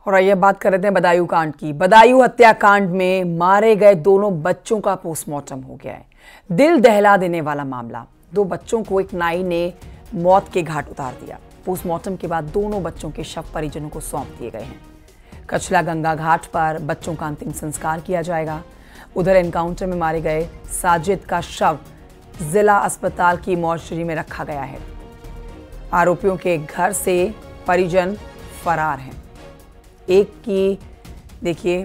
और आइए बात कर रहे हैं बदायूं कांड की। बदायूं हत्याकांड में मारे गए दोनों बच्चों का पोस्टमार्टम हो गया है। दिल दहला देने वाला मामला। दो बच्चों को एक नाई ने मौत के घाट उतार दिया। पोस्टमार्टम के बाद दोनों बच्चों के शव परिजनों को सौंप दिए गए हैं। कचला गंगा घाट पर बच्चों का अंतिम संस्कार किया जाएगा। उधर एनकाउंटर में मारे गए साजिद का शव जिला अस्पताल की मॉर्चरी में रखा गया है। आरोपियों के घर से परिजन फरार हैं। एक की देखिए,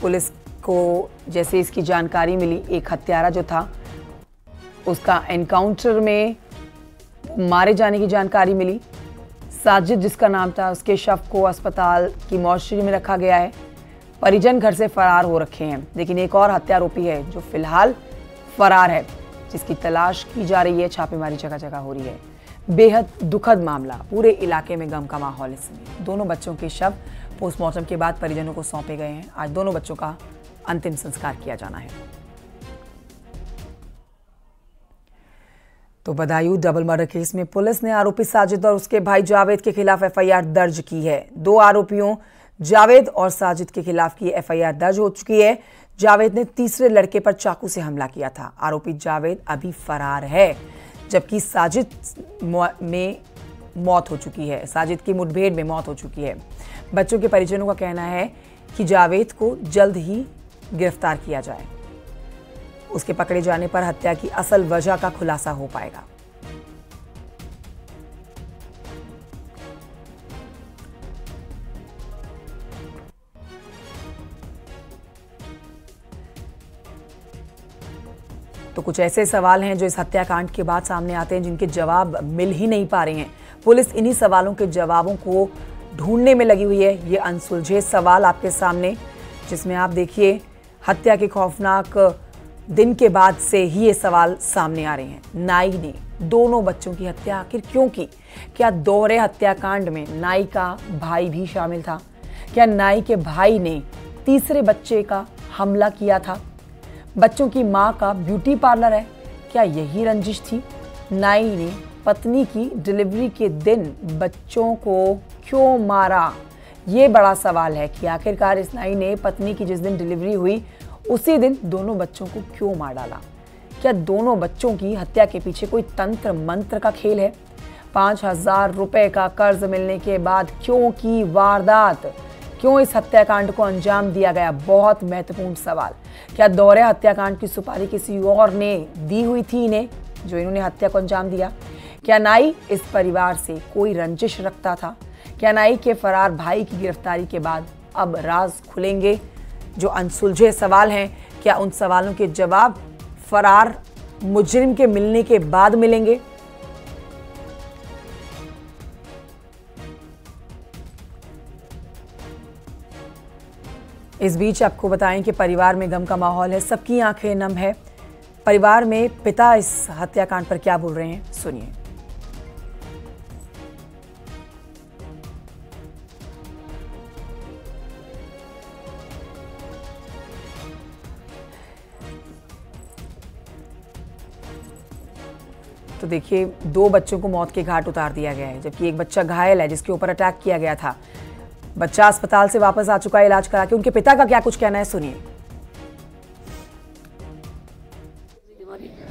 पुलिस को जैसे इसकी जानकारी मिली, एक हत्यारा जो था उसका एनकाउंटर में मारे जाने की जानकारी मिली। साजिद जिसका नाम था, उसके शव को अस्पताल की मॉर्चरी में रखा गया है। परिजन घर से फरार हो रखे हैं, लेकिन एक और हत्यारोपी है जो फिलहाल फरार है, जिसकी तलाश की जा रही है। छापेमारी जगह जगह हो रही है। बेहद दुखद मामला, पूरे इलाके में गम का माहौल। इसमें दोनों बच्चों के शव पोस्टमार्टम के बाद परिजनों को सौंपे गए हैं। आज दोनों बच्चों का अंतिम संस्कार किया जाना है। तो बदायूं डबल मर्डर केस में पुलिस ने आरोपी साजिद और उसके भाई जावेद के खिलाफ एफआईआर दर्ज की है। दो आरोपियों जावेद और साजिद के खिलाफ की एफआईआर दर्ज हो चुकी है। जावेद ने तीसरे लड़के पर चाकू से हमला किया था। आरोपी जावेद अभी फरार है, जबकि साजिद में मौत हो चुकी है। साजिद की मुठभेड़ में मौत हो चुकी है। बच्चों के परिजनों का कहना है कि जावेद को जल्द ही गिरफ्तार किया जाए। उसके पकड़े जाने पर हत्या की असल वजह का खुलासा हो पाएगा। तो कुछ ऐसे सवाल हैं जो इस हत्याकांड के बाद सामने आते हैं, जिनके जवाब मिल ही नहीं पा रहे हैं। पुलिस इन्हीं सवालों के जवाबों को ढूंढने में लगी हुई है। ये अनसुलझे सवाल आपके सामने, जिसमें आप देखिए हत्या के खौफनाक दिन के बाद से ही ये सवाल सामने आ रहे हैं। नाई ने दोनों बच्चों की हत्या आखिर क्यों की? क्या दोहरे हत्याकांड में नाई का भाई भी शामिल था? क्या नाई के भाई ने तीसरे बच्चे का हमला किया था? बच्चों की मां का ब्यूटी पार्लर है, क्या यही रंजिश थी? नाई ने पत्नी की डिलीवरी के दिन बच्चों को क्यों मारा? ये बड़ा सवाल है कि आखिरकार इस नाई ने पत्नी की जिस दिन डिलीवरी हुई उसी दिन दोनों बच्चों को क्यों मार डाला? क्या दोनों बच्चों की हत्या के पीछे कोई तंत्र मंत्र का खेल है? 5,000 रुपए का कर्ज मिलने के बाद क्यों की वारदात? क्यों इस हत्याकांड को अंजाम दिया गया? बहुत महत्वपूर्ण सवाल। क्या दोहरे हत्याकांड की सुपारी किसी और ने दी हुई थी इन्हें, जो इन्होंने हत्या को अंजाम दिया? क्या नाई इस परिवार से कोई रंजिश रखता था? क्या नाई के फरार भाई की गिरफ्तारी के बाद अब राज खुलेंगे? जो अनसुलझे सवाल हैं, क्या उन सवालों के जवाब फरार मुजरिम के मिलने के बाद मिलेंगे? इस बीच आपको बताएं कि परिवार में गम का माहौल है, सबकी आंखें नम है। परिवार में पिता इस हत्याकांड पर क्या बोल रहे हैं, सुनिए। तो देखिए, दो बच्चों को मौत के घाट उतार दिया गया है, जबकि एक बच्चा घायल है जिसके ऊपर अटैक किया गया था। बच्चा अस्पताल से वापस आ चुका है इलाज करा के। उनके पिता का क्या कुछ कहना है, सुनिए।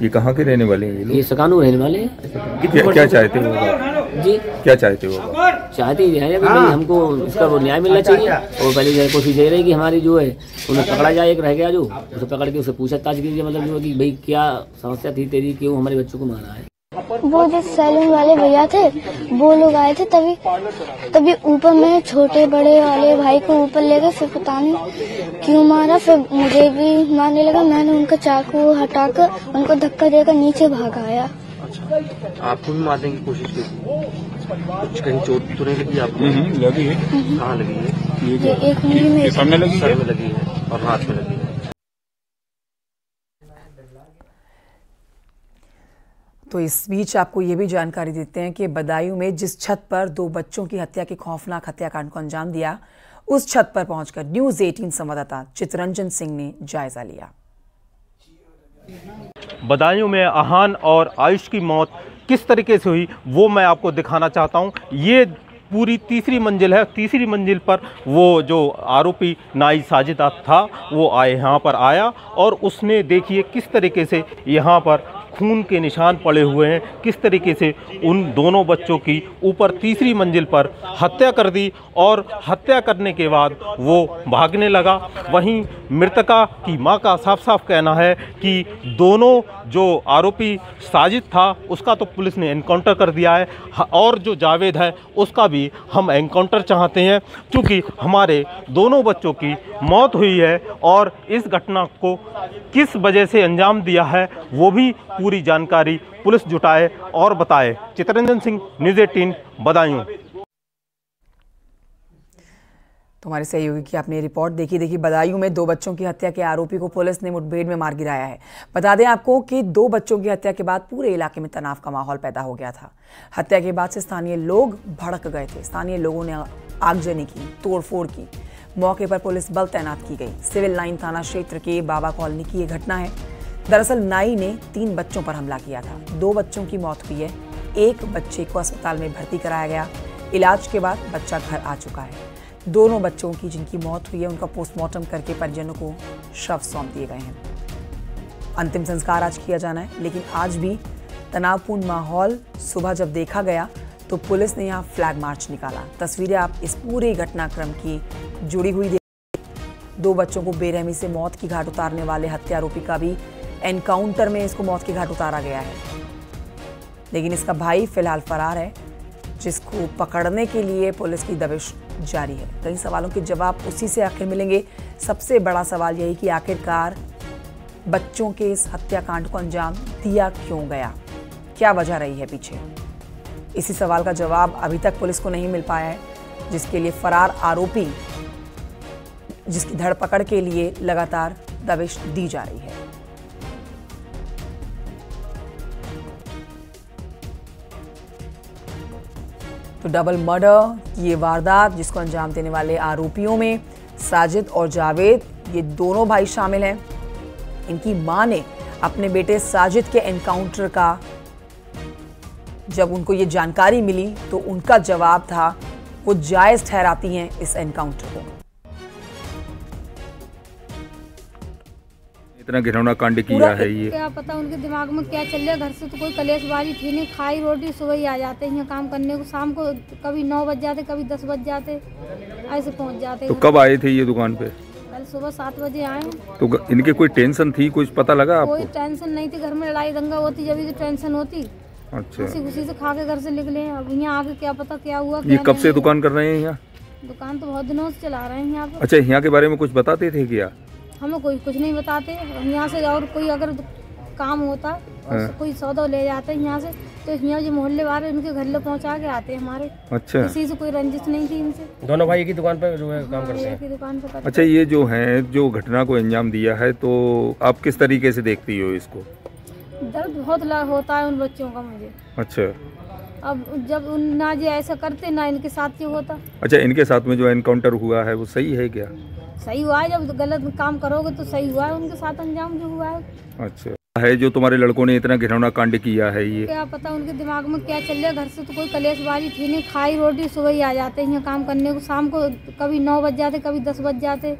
ये कहाँ के रहने वाले हैं ये लोग? ये सकानू रहने वाले हैं। क्या चाहते हो जी? क्या चाहते हो? चाहते ही है भाई, हमको इसका वो न्याय मिलना चाहिए। और पहले जो कोशिश यही रही कि हमारी जो है उन्हें पकड़ा जाए। एक रह गया जो, उसे पकड़ के उसे पूछताछ कीजिए, मतलब जो कि भाई क्या समस्या थी तेरी, क्यों हमारे बच्चों को मारा है। वो जो सैलून वाले भैया थे वो लोग आए थे, तभी ऊपर में छोटे बड़े वाले भाई को ऊपर ले गए। फिर पता नहीं क्यों मारा, फिर मुझे भी मारने लगा। मैंने उनका चाकू हटाकर उनको धक्का देकर नीचे भागाया। आपको भी मारने की कोशिश की? कुछ कहीं चोट तो नहीं लगी आपको? लगी है। कहाँ लगी है? ये एक उंगली में, सामने लगी है, सर में लगी है और हाथ में लगी है। तो इस बीच आपको ये भी जानकारी देते हैं कि बदायूं में जिस छत पर दो बच्चों की हत्या के खौफनाक हत्याकांड को अंजाम दिया, उस छत पर पहुंचकर न्यूज़ 18 संवाददाता चितरंजन सिंह ने जायजा लिया। बदायूं में अहान और आयुष की मौत किस तरीके से हुई वो मैं आपको दिखाना चाहता हूं। ये पूरी तीसरी मंजिल है। तीसरी मंजिल पर वो जो आरोपी नाई साजिद था वो यहाँ पर आया और उसने देखिए किस तरीके से यहाँ पर खून के निशान पड़े हुए हैं, किस तरीके से उन दोनों बच्चों की ऊपर तीसरी मंजिल पर हत्या कर दी और हत्या करने के बाद वो भागने लगा। वहीं मृतका की मां का साफ साफ कहना है कि दोनों जो आरोपी साजिद था उसका तो पुलिस ने एनकाउंटर कर दिया है और जो जावेद है उसका भी हम एनकाउंटर चाहते हैं, क्योंकि हमारे दोनों बच्चों की मौत हुई है और इस घटना को किस वजह से अंजाम दिया है वो भी पूरी जानकारी पुलिस जुटाए और बताए। चितरंजन सिंह, न्यूज़ 18, बदायूं। तुम्हारे सहयोगी की आपने रिपोर्ट देखी बदायूं में 2 बच्चों की हत्या के आरोपी को पुलिस ने मुठभेड़ में मार गिराया है। बता दें आपको कि 2 बच्चों की हत्या के बाद पूरे इलाके में तनाव का माहौल पैदा हो गया था। हत्या के बाद से स्थानीय लोग भड़क गए थे। स्थानीय लोगों ने आगजनी की, तोड़फोड़ की। मौके पर पुलिस बल तैनात की गई। सिविल लाइन थाना क्षेत्र के बाबा कॉलोनी की यह घटना है। दरअसल नाई ने 3 बच्चों पर हमला किया था। 2 बच्चों की मौत हुई है। 1 बच्चे को अस्पताल में भर्ती कराया गया। इलाज के बाद बच्चा घर आ चुका है। दोनों बच्चों की जिनकी मौत हुई है उनका पोस्टमार्टम करके परिजनों को शव सौंप दिए गए हैं। अंतिम संस्कार आज किया जाना है, लेकिन आज भी तनावपूर्ण माहौल। सुबह जब देखा गया तो पुलिस ने यहाँ फ्लैग मार्च निकाला। तस्वीरें आप इस पूरे घटनाक्रम की जुड़ी हुई देखिए। 2 बच्चों को बेरहमी से मौत की घाट उतारने वाले हत्यारोपी का भी एनकाउंटर में इसको मौत की घाट उतारा गया है, लेकिन इसका भाई फिलहाल फरार है, जिसको पकड़ने के लिए पुलिस की दबिश जारी है। कई सवालों के जवाब उसी से आखिर मिलेंगे। सबसे बड़ा सवाल यही कि आखिरकार बच्चों के इस हत्याकांड को अंजाम दिया क्यों गया, क्या वजह रही है पीछे। इसी सवाल का जवाब अभी तक पुलिस को नहीं मिल पाया है, जिसके लिए फरार आरोपी जिसकी धरपकड़ के लिए लगातार दबिश दी जा रही है। तो डबल मर्डर की ये वारदात जिसको अंजाम देने वाले आरोपियों में साजिद और जावेद, ये दोनों भाई शामिल हैं। इनकी मां ने अपने बेटे साजिद के एनकाउंटर का जब उनको ये जानकारी मिली तो उनका जवाब था, वो जायज ठहराती हैं इस एनकाउंटर को। इतना घिनौना कांड किया है ये, क्या पता उनके दिमाग में क्या चल रहा है। घर से तो कोई कलेशबाजी थी नहीं, खाई रोटी सुबह ही आ जाते हैं काम करने को। शाम को कभी 9 बज जाते, कभी 10 बज जाते, ऐसे पहुंच जाते। तो कब आए थे ये दुकान पे? कल सुबह 7 बजे आए। तो इनके कोई टेंशन थी, कुछ पता लगा आपको? कोई टेंशन नहीं थी, घर में लड़ाई दंगा होती जब तो टेंशन होती। अच्छा, खुशी से खा के घर से निकले। अब यहाँ आके क्या पता क्या हुआ। ये कब से दुकान कर रहे हैं यहाँ? दुकान तो बहुत दिनों से चला रहे हैं यहाँ पर। अच्छा, यहाँ के बारे में कुछ बताते थे क्या? हमें कुछ नहीं बताते। यहाँ से और कोई अगर काम होता और कोई सौदा ले जाते हैं यहाँ से, तो यहाँ जो मोहल्ले वाले उनके घर ले पहुँचा के आते हैं हमारे। अच्छा, किसी से कोई रंजिश नहीं थी इनसे। दोनों भाई की दुकान पर जो है काम करते हैं। दुकान पर। अच्छा, ये जो है जो घटना को अंजाम दिया है, तो आप किस तरीके से देखती हो इसको? दर्द बहुत होता है उन बच्चों का मुझे। अच्छा, अब जब ना जी ऐसा करते ना इनके साथ ये होता। अच्छा, इनके साथ में जो एनकाउंटर हुआ है वो सही है क्या? सही हुआ है, जब गलत काम करोगे तो सही हुआ है उनके साथ अंजाम जो हुआ है। अच्छा, है जो तुम्हारे लड़कों ने इतना घिनौना कांड किया है ये, क्या पता उनके दिमाग में क्या चल रहा है। घर से तो कोई कलेशबाजी थी नहीं, खाई रोटी सुबह ही आ जाते हैं काम करने को। शाम को कभी 9 बज जाते, कभी 10 बज जाते,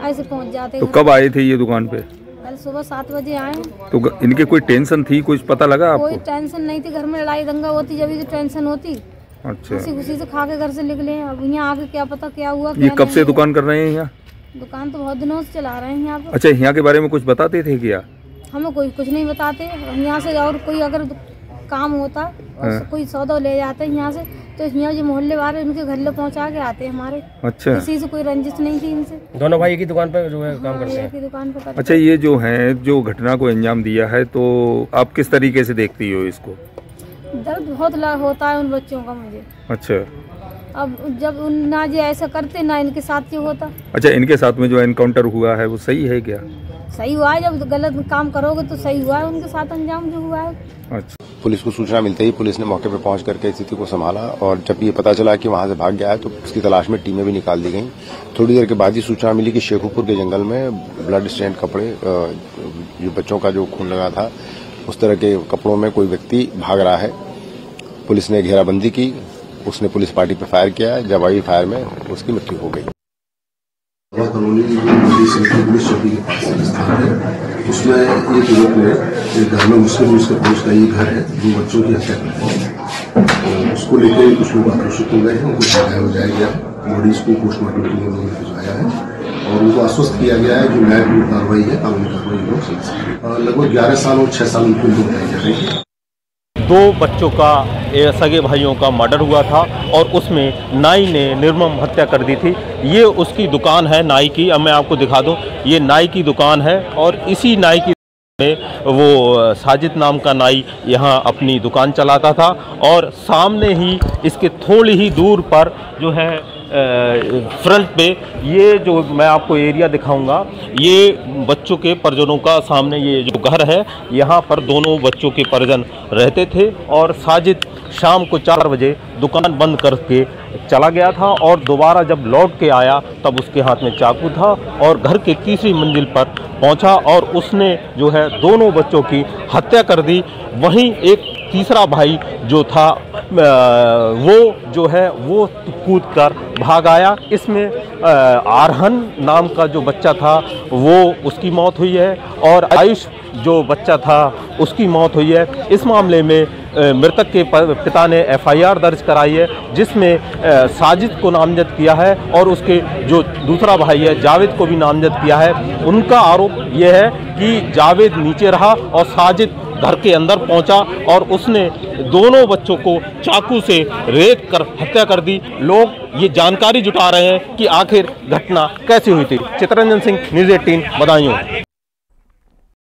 ऐसे पहुँच जाते। तो कब आए थे ये दुकान पे? कल सुबह 7 बजे आए। तो इनके कोई टेंशन थी, कुछ पता लगा आपको? कोई टेंशन नहीं थी, घर में लड़ाई दंगा होती जब तो टेंशन होती। अच्छा, खुशी से खा के घर से निकले। अब यहाँ आके क्या पता क्या हुआ। ये कब से दुकान कर रहे हैं यहाँ? दुकान तो बहुत दिनों से चला रहे हैं यहाँ पर। अच्छा, यहाँ के बारे में कुछ बताते थे क्या? हमें कुछ नहीं बताते। यहाँ से और कोई अगर काम होता और कोई सौदा ले जाते हैं यहाँ से, तो यहाँ जो मोहल्ले वाले उनके घर ले पहुँचा के आते हैं हमारे। अच्छा, किसी से कोई रंजिश नहीं थी इनसे। दोनों भाई की दुकान पर जो है काम करते हैं। दुकान पर। अच्छा, ये जो है जो घटना को अंजाम दिया है, तो आप किस तरीके से देखती हो इसको? दर्द बहुत होता है उन बच्चों का मुझे। अच्छा, अब जब ना जी ऐसा करते ना इनके साथ ये होता। अच्छा, इनके साथ में जो एनकाउंटर हुआ है वो सही है क्या? सही हुआ है, जब गलत काम करोगे तो सही हुआ है उनके साथ अंजाम जो हुआ है। अच्छा, पुलिस को सूचना मिलते ही पुलिस ने मौके पर पहुंच करके स्थिति को संभाला, और जब ये पता चला कि वहां से भाग गया है तो उसकी तलाश में टीमें भी निकाल दी गई। थोड़ी देर के बाद ही सूचना मिली कि शेखुपुर के जंगल में ब्लड स्टेन कपड़े, जो बच्चों का जो खून लगा था उस तरह के कपड़ों में कोई व्यक्ति भाग रहा है। पुलिस ने घेराबंदी की, उसने पुलिस पार्टी पर फायर किया। जवाबी फायर में उसकी मृत्यु हो गई। कॉलोनी पुलिस चौकी के पास स्थान है, उसमें एक युवक ने एक घर में मुस्लिम उसके पुलिस का ये घर है, 2 बच्चों की हत्या कर दी। उसको लेकर कुछ लोग आक्रोशित हो गए हैं, उनको सजाया हो जाएगा, बॉडीज को पोस्टमार्टम के लिए लोगों ने भिजवाया है और उनको आश्वस्त किया गया है जो न्यायपूर्ण कार्रवाई है, कानूनी कार्रवाई लोग समझ। लगभग 11 साल और 6 साल उनको बताई जा रही है। 2 बच्चों का सगे भाइयों का मर्डर हुआ था और उसमें नाई ने निर्मम हत्या कर दी थी। ये उसकी दुकान है नाई की। अब मैं आपको दिखा दूं, ये नाई की दुकान है और इसी नाई की में वो साजिद नाम का नाई यहाँ अपनी दुकान चलाता था और सामने ही इसके थोड़ी ही दूर पर जो है फ्रंट पे ये जो मैं आपको एरिया दिखाऊंगा, ये बच्चों के परिजनों का सामने ये जो घर है, यहाँ पर दोनों बच्चों के परिजन रहते थे और साजिद शाम को 4 बजे दुकान बंद करके चला गया था और दोबारा जब लौट के आया तब उसके हाथ में चाकू था और घर के तीसरी मंजिल पर पहुंचा और उसने जो है दोनों बच्चों की हत्या कर दी। वहीं एक तीसरा भाई जो था वो जो है वो कूद कर भाग आया। इसमें आरहन नाम का जो बच्चा था वो उसकी मौत हुई है और आयुष जो बच्चा था उसकी मौत हुई है। इस मामले में मृतक के पिता ने FIR दर्ज कराई है जिसमें साजिद को नामजद किया है और उसके जो दूसरा भाई है जावेद को भी नामजद किया है। उनका आरोप यह है कि जावेद नीचे रहा और साजिद घर के अंदर पहुंचा और उसने दोनों बच्चों को चाकू से रेत कर हत्या कर दी। लोग ये जानकारी जुटा रहे हैं कि आखिर घटना कैसे हुई थी। चित्ररंजन सिंह, न्यूज़ 18 बदायूं।